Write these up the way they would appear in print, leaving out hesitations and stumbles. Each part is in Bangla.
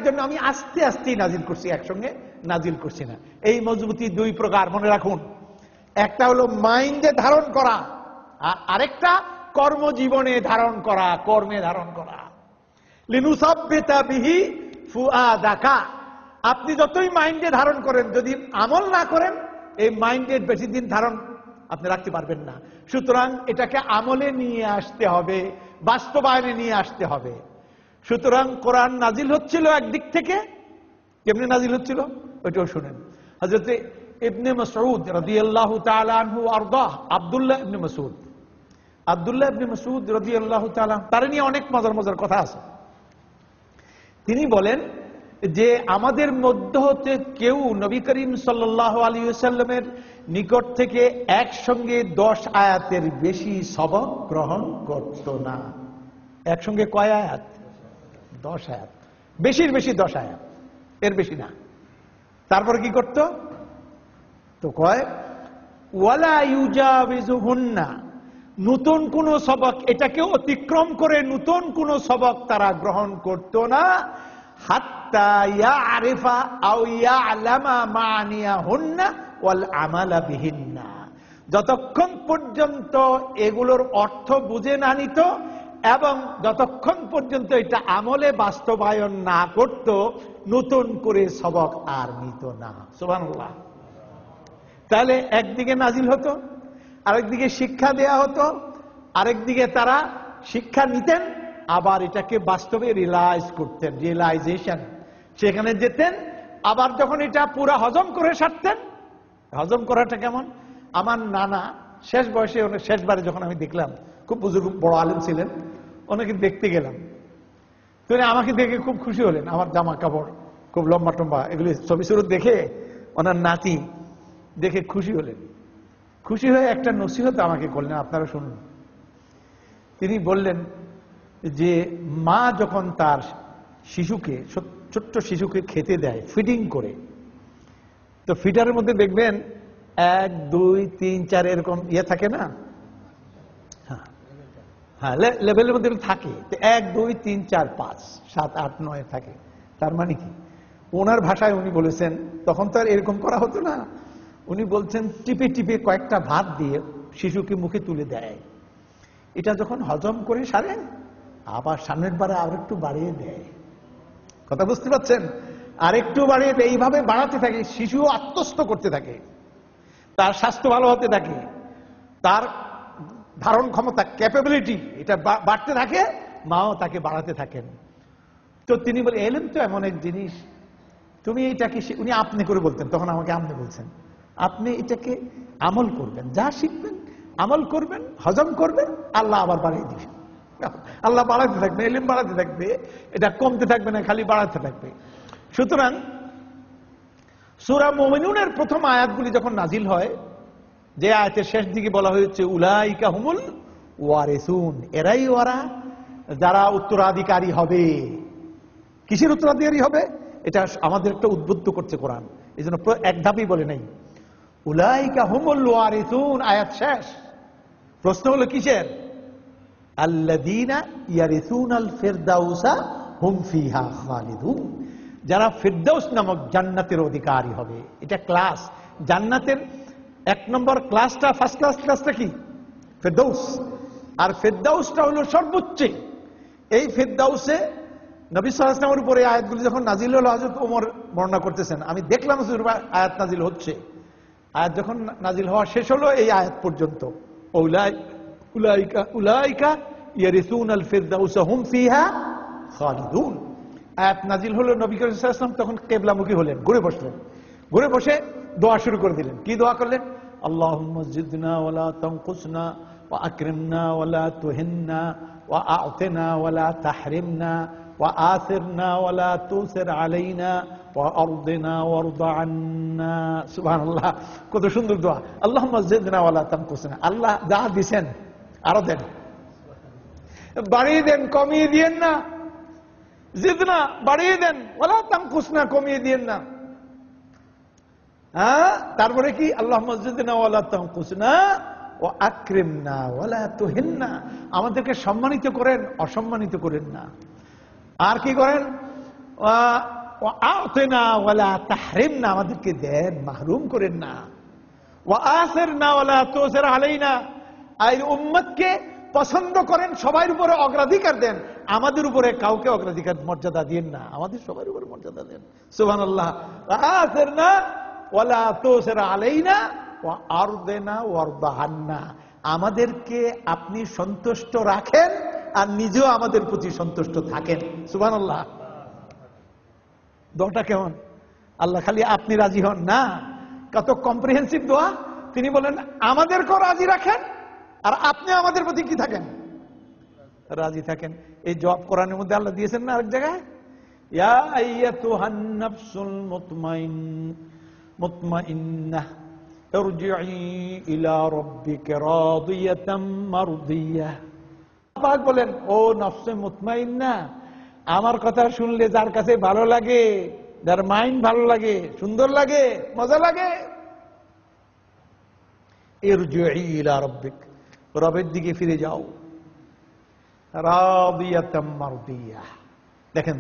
জন্য আমি আস্তে আস্তে নাজিল করছি, একসঙ্গে নাজিল করছি না। এই মজবুতি দুই প্রকার মনে রাখুন, একটা হলো মাইন্ডে ধারণ করা, আর আরেকটা কর্মজীবনে ধারণ করা, কর্মে ধারণ করা। লিনুসাব্বিতা বিহি ফুআদাকা, আপনি যতই মাইন্ডে ধারণ করেন, যদি আমল না করেন এই মাইন্ডের বেশি দিন ধারণ আপনি রাখতে পারবেন না। সুতরাং এটাকে আমলে নিয়ে আসতে হবে, বাস্তবায়নে নিয়ে আসতে হবে। সুতরাং কোরআন নাজিল হচ্ছিল একদিক থেকে, কেমনে নাজিল হচ্ছিল ওইটাও শুনেন। হযরত ইবনে মাসউদ রাদিয়াল্লাহু তাআলা আনহু আরদাহ, আব্দুল্লাহ ইবনে মাসউদ, আব্দুল্লাহ ইবনে মাসউদ রাদিয়াল্লাহু তাআলা, তার নিয়ে অনেক মজার মজার কথা আছে। তিনি বলেন যে আমাদের মধ্যে হতে কেউ নবী করিম সাল্লাল্লাহু আলাইহি ওয়াসাল্লামের নিকট থেকে একসঙ্গে 10 আয়াতের বেশি সবক গ্রহণ করত না। একসঙ্গে কয় আয়াত? 10 আয়াত, বেশির বেশি 10 আয়াত, এর বেশি না। তারপর কি করত? তো কয় ওয়ালা ইউজাবিজুহুন্না, নতুন কোন সবক, এটাকে অতিক্রম করে নতুন কোন সবক তারা গ্রহণ করত না। হাত্তা ইয়ারিফা আও ইয়ালামা মানিয়াহুন্না ওয়াল আমালা বিহিন্না, যতক্ষণ পর্যন্ত এগুলোর অর্থ বুঝে না নিত এবং যতক্ষণ পর্যন্ত এটা আমলে বাস্তবায়ন না করত, নতুন করে সবক আর নিত না। সুবহানাল্লাহ। তাহলে একদিকে নাজিল হতো, আরেকদিকে শিক্ষা দেয়া হতো, আরেকদিকে তারা শিক্ষা নিতেন, আবার এটাকে বাস্তবে রিয়েলাইজ করতেন, রিয়েলাইজেশন, সেখানে যেতেন। আবার যখন এটা পুরো হজম করে সারতেন, হজম করাটা কেমন? আমার নানা শেষ বয়সে, শেষবারে যখন আমি দেখলাম, খুব বুজুর্গ বড় আলেম ছিলেন, ওনাকে দেখতে গেলাম, তো আমাকে দেখে খুব খুশি হলেন। আমার জামা কাপড় খুব লম্বা টম্বা, এগুলি ছবি সুরত দেখে ওনার নাতি দেখে খুশি হলেন। খুশি হয়ে একটা নসিহত আমাকে করলেন, আপনারা শুনুন। তিনি বললেন যে মা যখন তার শিশুকে, ছোট্ট শিশুকে খেতে দেয় ফিডিং করে, তো ফিডারের মধ্যে দেখবেন 1, 2, 3, 4 এরকম ইয়ে থাকে না? হ্যাঁ, লেভেলের মধ্যে থাকে। 1, 2, 3, 4, 5, 7, 8, 9 থাকে। তার মানে কি? ওনার ভাষায় উনি বলেছেন, তখন তো আর এরকম করা হতো না। উনি বলছেন টিপে টিপে কয়েকটা ভাত দিয়ে শিশুকে মুখে তুলে দেয়। এটা যখন হজম করে সারে, আবার সামনের বারে আর একটু বাড়িয়ে দেয়। কথা বুঝতে পারছেন? আরেকটু বাড়িয়ে দেয়, এইভাবে বাড়াতে থাকে। শিশু আত্মস্থ করতে থাকে, তার স্বাস্থ্য ভালো হতে থাকে, তার ধারণ ক্ষমতা, ক্যাপাবিলিটি, এটা বাড়তে থাকে, মাও তাকে বাড়াতে থাকেন। তো তিনি বলে, এলেম তো এমন এক জিনিস, তুমি এটাকে, উনি আপনি করে বলতেন, তখন আমাকে আপনি বলছেন, আপনি এটাকে আমল করবেন, যা শিখবেন আমল করবেন, হজম করবেন, আল্লাহ আবার বাড়িয়ে দিবেন। আল্লাহ বাড়াতে থাকবে, এলিম বাড়াতে থাকবে, এটা কমতে থাকবে না, খালি বাড়াতে থাকবে। সুতরাং সূরা মুমিনুনের প্রথম আয়াতগুলি যখন নাজিল হয়, যে আয়াতের শেষ দিকে বলা হয়েছে উলাইকা হুমুল ওয়ারিসুন, এরাই ওরা যারা উত্তরাধিকারী হবে। কিসের উত্তরাধিকারী হবে? এটা আমাদের একটা উদ্বুদ্ধ করছে কোরআন, এই জন্য এক ধাপই বলে নাই উলাইকা হুমুল ওয়ারিসুন, আয়াত শেষ। প্রশ্ন হলো কিসের? আল্লাযীনা ইয়ারিসুনাল ফিরদাউসা হুম ফিহা খালিদুন, যারা ফিরদাউস নামক জান্নাতের অধিকারী হবে। এটা ক্লাস, জান্নাতের 1 নম্বর ক্লাসটা, ফার্স্ট ক্লাসটা কি? ফিরদাউস। আর ফিরদাউসটা হলো সর্বোচ্চ। এই ফিরদাউসে নবী সাল্লাল্লাহু আলাইহি ওয়াসাল্লামের উপরে আয়াতগুলি যখন নাজিল হলো, হযরত ওমর বর্ণনা করতেছেন, আমি দেখলাম আয়াত নাজিল হচ্ছে। আয়াত যখন নাজিল হওয়া শেষ হলো, এই আয়াত পর্যন্ত উলাইকা ইয়ারিসুনাল ফিরদাউসা হুম ফিহা খালিদুন। আয়াত নাজিল হলো, নবী করিম সাল্লাল্লাহু আলাইহি ওয়াসাল্লাম তখন কিবলামুখী হলেন, ঘুরে বসলেন। ঘুরে বসে দোয়া শুরু করে দিলেন। কি দোয়া করলেন? আল্লাহুম্মা জিদনা ওয়ালা তানকুসনা ওয়া আকরিমনা ওয়ালা তুহিন্না ওয়া আ'তিনা ওয়ালা তাহরিমনা ওয়া আথিরনা ওয়ালা তুসির আলাইনা ওয়া আরদিনা ওয়ারদা আন্না। সুবহানাল্লাহ, কত সুন্দর দোয়া। আল্লাহুম্মা জিদনা ওয়ালা তানকুসনা, আল্লাহ যা দিবেন আরো দেন, বাড়িয়ে দেন, কমিয়ে দিয়েন না। জিদনা, বাড়িয়ে দেন, ওয়ালা তানকুসনা, কমিয়ে দিয়েন না। হ্যাঁ, তারপরে কি? আল্লাহুম্মা জিদনা ওয়ালা তানকুসনা ওয়া আকরিমনা ওয়ালা তুহিন্না, আমাদেরকে সম্মানিত করেন, অসম্মানিত করেন না। আর কি করেন? আ'তিনা ওয়ালা তাহরিমনা, আমাদেরকে দেন, মাহরুম করেন না। ওয়া আসিরনা ওয়ালা তুসির আলাইনা, এই উম্মতকে পছন্দ করেন, সবার উপরে অগ্রাধিকার দেন, আমাদের উপরে কাউকে অগ্রাধিকার মর্যাদা দিয়েন না, আমাদের সবার উপরে মর্যাদা দেন। সুবহানাল্লাহ। আসিরনা ওয়ালা তুসির আলাইনা ওয়া আরদিনা ওয়ারদা আন্না, আমাদেরকে আপনি সন্তুষ্ট রাখেন আর নিজেও আমাদের প্রতি সন্তুষ্ট থাকেন। সুবহানাল্লাহ। দোয়াটা কেমন? আল্লাহ খালি আপনি রাজি হন না, কত কম্প্রিহেন্সিভ দোয়া। তিনি বলেন আমাদেরকেও রাজি রাখেন আর আপনি আমাদের প্রতি কি থাকেন? রাজি থাকেন। এই জবাব কোরআনের মধ্যে আল্লাহ দিয়েছেন না আরেক জায়গায়, ইয়া আইয়াতুহান নাফসুল মুতমাইন্নাহ ইরজিই ইলা রাব্বিকা রাদিয়াতাম মারদিয়াহ। পাক বলেন, ও নফসে মুতমাইন্না, আমার কথা শুনলে যার কাছে ভালো লাগে, যার মাইন্ড ভালো লাগে, সুন্দর লাগে, মজা লাগে, ইরজিই ইলা রাব্বিক, রবের দিকে ফিরে যাও, রাদিয়াতাম মারদিয়াহ। দেখেন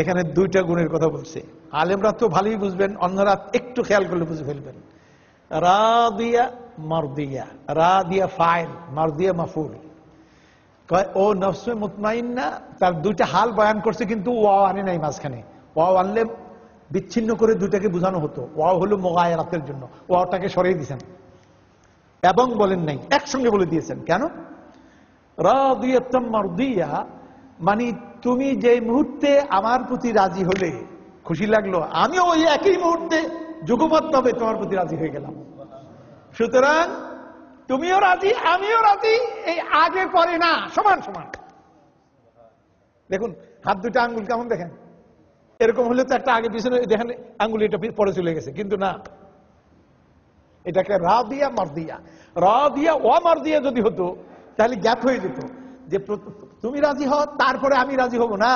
এখানে দুইটা গুণের কথা বলছে, আলেমরা তো ভালোই বুঝবেন, অন্যরা একটু খেয়াল করলে বুঝে ফেলবেন। রাদিয়া মারদিয়া, রাদিয়া ফাইল, মারদিয়া মাফুল। ও নফসে মুতমাইন্না, তার দুইটা হাল বয়ান করছে, কিন্তু ওয়াও আনে নাই মাঝখানে। ওয়াও আনলে বিচ্ছিন্ন করে দুইটাকে বোঝানো হতো। ওয়াও হলো মুগায়রাতের জন্য, ওয়াওটাকে সরিয়ে দিয়েছেন এবং বলেন নাই, একসঙ্গে বলে দিয়েছেন। কেন? রাদিয়াতাম মারদিয়া মানে তুমি যে মুহূর্তে আমার প্রতি রাজি হলে, খুশি লাগলো, আমিও ওই একই মুহূর্তে যুগপৎভাবে তোমার প্রতি রাজি হয়ে গেলাম। সুতরাং তুমিও রাজি, আমিও রাজি, এই আগে পরে না, সমান সমান। দেখুন হাত দুটা আঙ্গুল কেমন দেখেন, এরকম হলে তো একটা আগে পিছনে দেখেন আঙ্গুল এটা পরে চলে গেছে, কিন্তু না, এটাকে রাদিয়া মারদিয়া। রাদিয়া ওয়া মারদিয়া যদি হতো তাহলে গ্যাপ হয়ে যেত, যে তুমি রাজি হও তারপরে আমি রাজি হব না।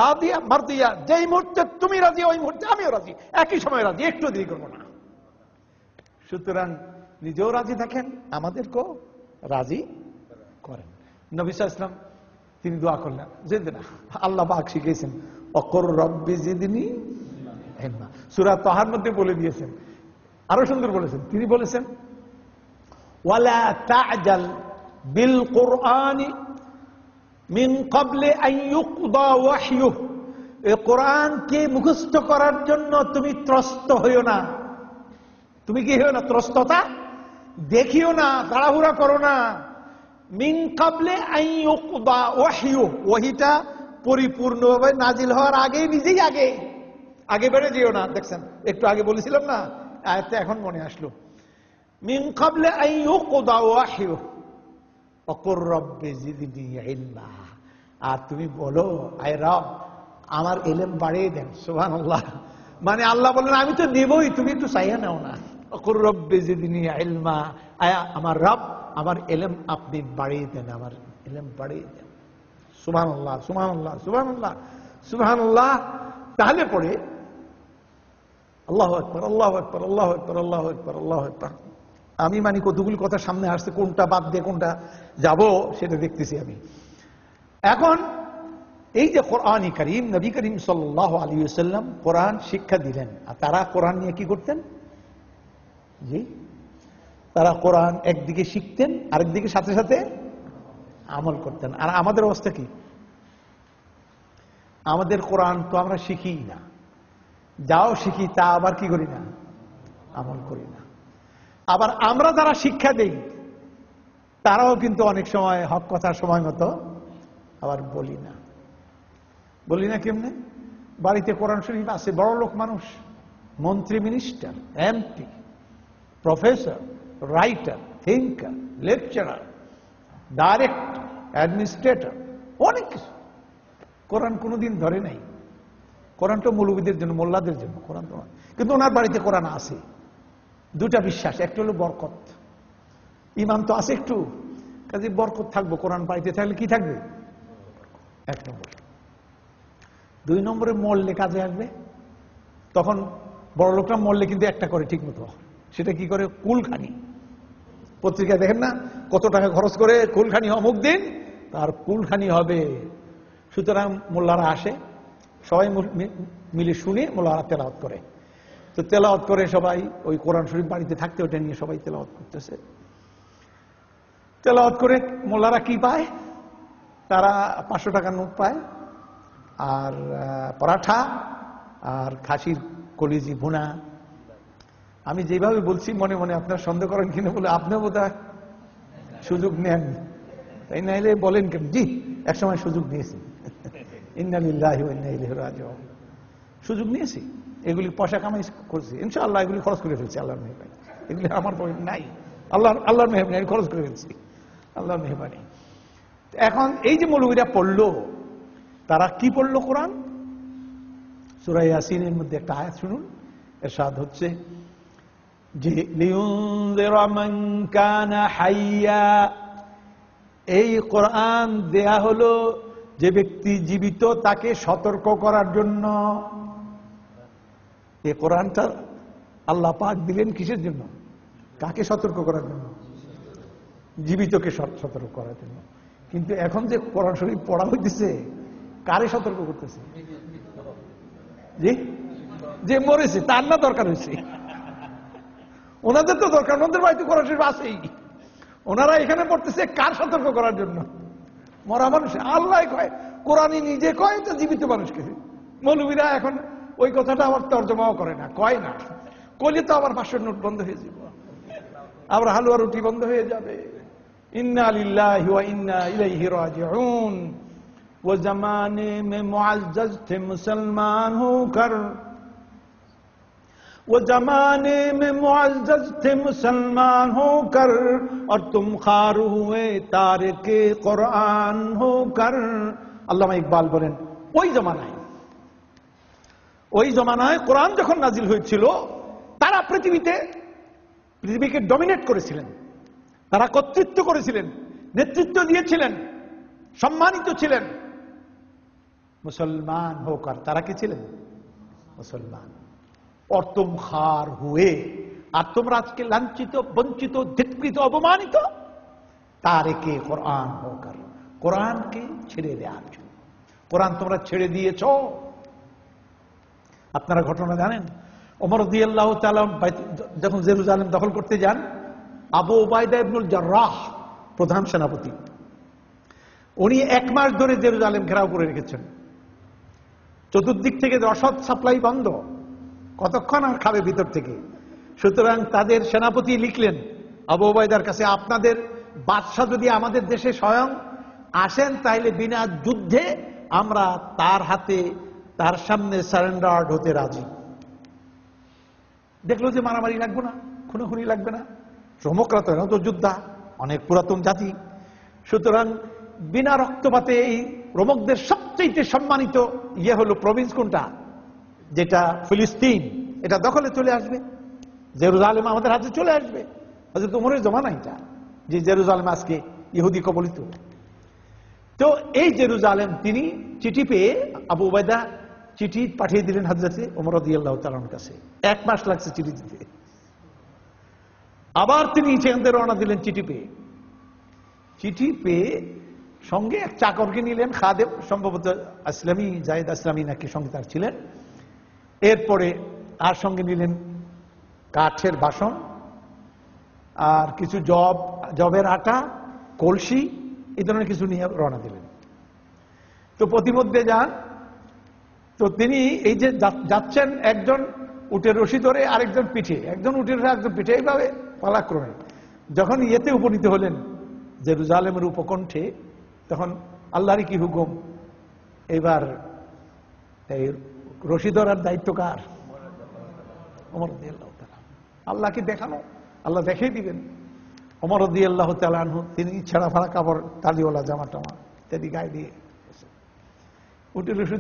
রাদিয়া মারদিয়া, যেই মুহূর্তে তুমি রাজি ওই মুহূর্তে আমিও রাজি, একই সময় রাজি, একটু দেরি করবো না। সুতরাং নিজেও রাজি থাকেন, আমাদেরকেও রাজি করেন। নবী সাল্লাল্লাহু আলাইহি ওয়াসাল্লাম তিনি দোয়া করলেন, জিদনা, আল্লাহ পাক শিখিয়েছেন, অকর রব্বি জিদনি ইলমা। সূরা তাহার মধ্যে বলে দিয়েছেন, আরো সুন্দর বলেছেন, তিনি বলেছেন ওয়ালা তা'জাল বিল কুরআনি মিন ক্বাবলি আন ইউকদা ওয়াহয়ুহু, এই কোরআনকে মুখস্থ করার জন্য তুমি ত্রস্ত হইও না। তুমি কি হইও না? ত্রস্ততা দেখিও না, তাড়াহুড়া করো না। মিন ক্বাবলি আন ইউকদা ওয়াহয়ুহু, ওহীটা পরিপূর্ণভাবে নাজিল হওয়ার আগে নিজেই আগে বেড়ে যেও না। দেখছেন একটু আগে বলেছিলাম না, আয়াতটা এখন মনে আসলো। মিন ক্বাবলি আন ইউকদা ওয়াহয়ুহু ওয়াকুর রব্বি জিদনি ইলমা, আর তুমি বলো, আয় রব আমার ইলম বাড়িয়ে দেন। সুবহানাল্লাহ। মানে আল্লাহ বলেন আমি তো দেবই, তুমি একটু চাইয়া নাও না। ওয়াকুর রব্বি জিদনি ইলমা, আয় আমার রব আমার ইলম আপনি বাড়িয়ে দেন, আমার ইলম বাড়িয়ে দেন। সুবহানাল্লাহ সুবহানাল্লাহ সুবহানাল্লাহ সুবহানাল্লাহ। তাহলে পরে আল্লাহু আকবার আল্লাহু আকবার আল্লাহু আকবার আল্লাহু আকবার আল্লাহু আকবার। আমি মানে কতগুলি কথা সামনে আসছে, কোনটা বাদ দিয়ে কোনটা যাব সেটা দেখতেছি আমি। এখন এই যে কোরআন কারীম, নবী করিম সাল্লাল্লাহু আলাইহি ওয়াসাল্লাম কোরআন শিক্ষা দিলেন, আর তারা কোরআন নিয়ে কি করতেন? জি, তারা কোরআন একদিকে শিখতেন, আরেকদিকে সাথে সাথে আমল করতেন। আর আমাদের অবস্থা কি? আমাদের কোরআন তো আমরা শিখি না, যাও শিখি তা আবার কি করি না? আমল করি না। আবার আমরা যারা শিক্ষা দেই তারাও কিন্তু অনেক সময় হক কথা সময় মতো আবার বলি না। কেমনে? বাড়িতে কোরআন শরীফ আছে, বড় লোক মানুষ, মন্ত্রী, minister, MP, professor, writer, thinker, lecturer, director, administrator, অনেক কিছু। কোরআন কোনোদিন ধরে নাই। কোরআন তো মৌলবীদের জন্য, মোল্লাদের জন্য কোরআন তো, কিন্তু ওনার বাড়িতে কোরআন আছে। দুটা বিশ্বাস, একটা হলো বরকত, ইমান তো আছে একটু, কাজে বরকত থাকবো, কোরআন বাড়িতে থাকলে কি থাকবে? এক নম্বর। দুই নম্বরে মরলে কাজে আসবে। তখন বড় লোকরা মরলে কিন্তু একটা করে ঠিক মতো, সেটা কি করে? কুলখানি। পত্রিকায় দেখেন না কত টাকা খরচ করে কুলখানি অমুক দিন, তার কুলখানি হবে। সুতরাং মোল্লারা আসে, সবাই মিলে শুনে মোল্লারা তেলাওয়াত করে। তো তেলাওয়াত করে সবাই, ওই কোরআন শরীফ বাড়িতে থাকতে ওটা নিয়ে সবাই তেলাওয়াত করতেছে। তেলাওয়াত করে মোল্লারা কি পায়? তারা 500 টাকার নোট পায়, আর পরাঠা, আর খাসির কলিজি ভুনা। আমি যেভাবে বলছি মনে মনে আপনার সন্দেহ করেন কিনা বলে আপনিও বোধহয় সুযোগ নেন, তাই নাইলে বলেন কেন? জি, একসময় সুযোগ নিয়েছি। ইন্না লিল্লাহি ওয়া ইন্না ইলাইহি রাজিউন। সুযোগ নিয়েছি, এগুলি পয়সা কামাই করছি, ইনশাআল্লাহ এগুলি খরচ করে ফেলছি আল্লাহর মেহরবানি। এগুলি আমার পকেট নাই, আল্লাহর মেহরবানি, আমি খরচ করে ফেলছি, আল্লাহর মেহরবানি। এখন এই যে মৌলবীরা পড়লো, তারা কি পড়লো? কোরআন সূরা ইয়াসিনের মধ্যে একটা আয়াত শুনুন, ইরশাদ হচ্ছে যে লিউনযিরা মান কানা হাইয়া, এই কোরআন দেয়া হলো যে ব্যক্তি জীবিত তাকে সতর্ক করার জন্য। এই কোরআনটা আল্লাহ পাক দিলেন কিসের জন্য? কাকে সতর্ক করার জন্য? জীবিতকে সতর্ক করার জন্য। কিন্তু এখন যে কোরআন শরীফ পড়া হইতেছে, কারে সতর্ক করতেছে? যে মরেছে তার না দরকার হয়েছে? ওনাদের তো দরকার, ওনাদের বাড়িতে কোরআন শরীফ আছেই, ওনারা এখানে পড়তেছে কার সতর্ক করার জন্য? মরা মানুষ। আল্লাহ কয়, কোরআনই নিজে কয় তো জীবিত মানুষকে। মৌলবীরা এখন ওই কথাটা আবার তর্জমাও করে না, কয় না, কইলে তো আবার 500 নোট বন্ধ হয়ে যাবে, আবার হালুয়া রুটি বন্ধ হয়ে যাবে। ইন্না লিল্লাহি ওয়া ইন্না ইলাইহি রাজিউন। वो जमाने में मुअज़्ज़ज़ थे मुसलमान होकर, वो जमाने में मुअज़्ज़ज़ थे मुसलमान होकर, और तुम खार हुए तारिके कुरान होकर। আল্লামা ইকবাল বলেন, ওই জমানায় কোরআন যখন নাজিল হয়েছিল, তারা পৃথিবীকে ডমিনেট করেছিলেন, তারা কর্তৃত্ব করেছিলেন, নেতৃত্ব দিয়েছিলেন, সম্মানিত ছিলেন। মুসলমান হোকার, তারা কি ছিলেন? মুসলমান। और तुम खार हुए, আর তোমরা আজকে লাঞ্ছিত, বঞ্চিত, ধিক্কৃত, অপমানিত। তারিকে কোরআন হোকার, কোরআনকে ছেড়ে দেওয়ার জন্য। কোরআন তোমরা ছেড়ে দিয়েছ। আপনারা ঘটনা জানেন, ওমর রাদিয়াল্লাহু তাআলা যখন জেরুজালেম দখল করতে যান, আবু উবাইদা ইবনুল জাররাহ প্রধান সেনাপতি, উনি 1 মাস ধরে জেরুজালেম ঘেরাও করে রেখেছেন। চতুর্দিক থেকে রসদ সাপ্লাই বন্ধ, কতক্ষণ আর খাবে ভিতর থেকে। সুতরাং তাদের সেনাপতি লিখলেন আবু উবাইদার কাছে, আপনাদের বাদশাহ যদি আমাদের দেশে স্বয়ং আসেন, তাইলে বিনা যুদ্ধে আমরা তার হাতে, তার সামনে সারেন্ডার্ড হতে রাজি। দেখলো যে মারামারি লাগবে না, খুনোখুনি লাগবে না, রোমকরা তো এরা তো যোদ্ধা, অনেক পুরাতন জাতি। সুতরাং বিনা রক্তপাতে এই রোমকদের সবচেয়ে সম্মানিত হলো প্রভিন্স কোনটা? যেটা ফিলিস্তিন, এটা দখলে চলে আসবে, জেরুজালেম আমাদের হাতে চলে আসবে। হযরত ওমরের জমানা এটা, যে জেরুজালেম আজকে ইহুদি কবলিত। তো এই জেরুজালেম তিনি চিঠি পেয়ে, আবু উবাইদা চিঠি পাঠিয়ে দিলেন হযরত ওমর রাদিয়াল্লাহু তাআলার কাছে। 1 মাস লাগছে চিঠি দিতে। আবার তিনি সেখান থেকে রওনা দিলেন চিঠি পেয়ে সঙ্গে এক চাকরকে নিলেন, খাদেম, সম্ভবত আসলামী, জায়েদ আসলামী নাকি সঙ্গে তার ছিলেন। এরপরে আর সঙ্গে নিলেন কাঠের বাসন, আর কিছু জবের আটা, কলসি, এই ধরনের কিছু নিয়ে রওনা দিলেন। তো প্রতিমধ্যে যান, তো তিনি এই যে যাচ্ছেন, একজন উটের রশি ধরে, আরেকজন পিঠে, একজন উটের রশি, একজন পিঠে, এইভাবে পালাক্রমে যখন ইয়েতে উপনীত হলেন জেরুজালেমের উপকণ্ঠে, তখন আল্লাহরই কি হুকুম, এবার এই রশি ধরার দায়িত্ব কার? ওমর রাদিয়াল্লাহু তাআলা। আল্লাহকে দেখানো, আল্লাহ দেখিয়ে দিবেন। ওমর রাদিয়াল্লাহু তাআলা আনহু তিনি ছেঁড়া ফাড়া কাপড়, তালিওয়ালা জামা টামা ইত্যাদি গায়ে দিয়ে উটের রশি